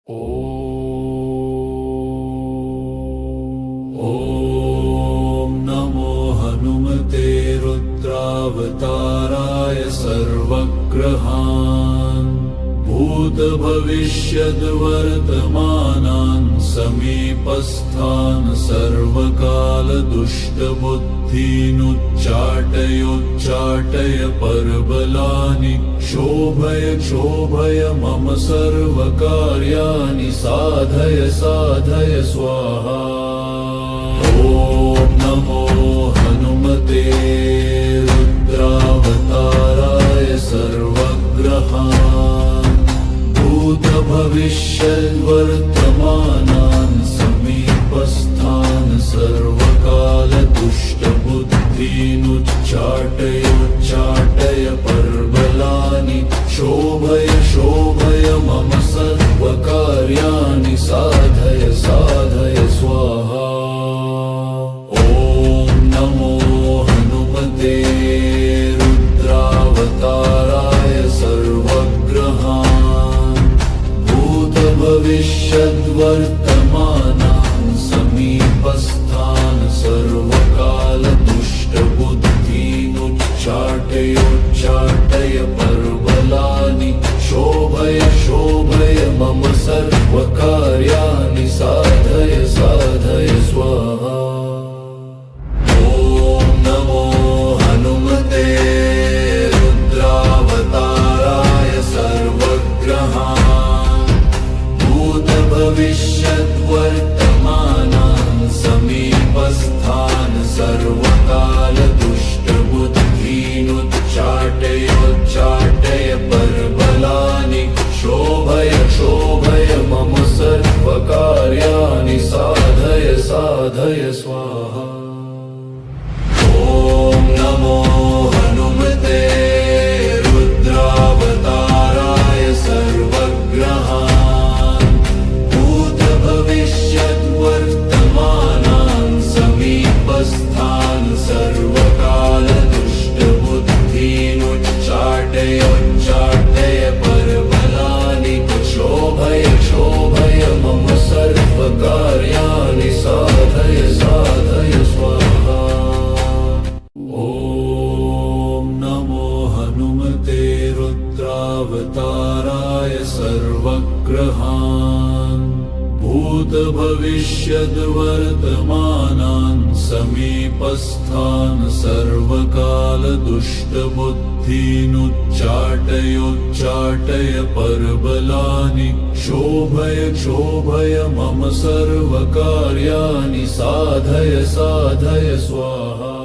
ॐ नमो हनुमते रुद्रावताराय सर्वग्रहान् भूतभविष्यद्वर्तमानान् समीपस्थान् सर्वकालदुष्टबुद्धीनुच्चाटयोच्चाटय परबलानि क्षोभय मम सर्वकार्याणि साधय स्वाहा। ॐ नमो हनुमते रुद्रावताराय सर्वग्रहान् भूतभविष्यद्वर्तमानान् समीपस्थान् सर्वकालदुष्टबुद्धीनुच्चाटयोच्चाटय परबलानि क्षोभय मम सर्वकार्याणि साधय स्वाहा। ॐ नमो हनुमते रुद्रावताराय सर्वग्रहान् भूतभविष्यद्वर्तमानान् समीपस्थान् सर्वकालदुष्टबुद्धीनुच्चाटयोच्चाटय परबलानि क्षोभय मम सर्वकार्याणि साधय स्वाहा। ॐ नमो हनुमते रुद्रावताराय सर्वग्रहान् भूतभविष्यद्वर्तमानान् समीपस्थान् सर्वकालदुष्टबुद्धीनुच्चाटयोच्चाटय परबलानि क्षोभय मम सर्वकार्याणि साधय स्वाहा। ॐ नमो हनुमते रुद्रावताराय सर्वग्रहान् भूतभविष्यद्वर्तमानान् समीपस्थान् सर्वकालदुष्टबुद्धीनुच्चाटयोच्चाटय परबलानि क्षोभय मम सर्वकार्याणि साधय स्वाहा। ॐ नमो हनुमते रुद्रावताराय सर्वग्रहान् भूतभविष्यद्वर्तमानान् समीपस्थान् सर्वकालदुष्टबुद्धीनुच्चाटयोच्चाटय परबलानि क्षोभय मम सर्वकार्याणि साधय स्वाहा।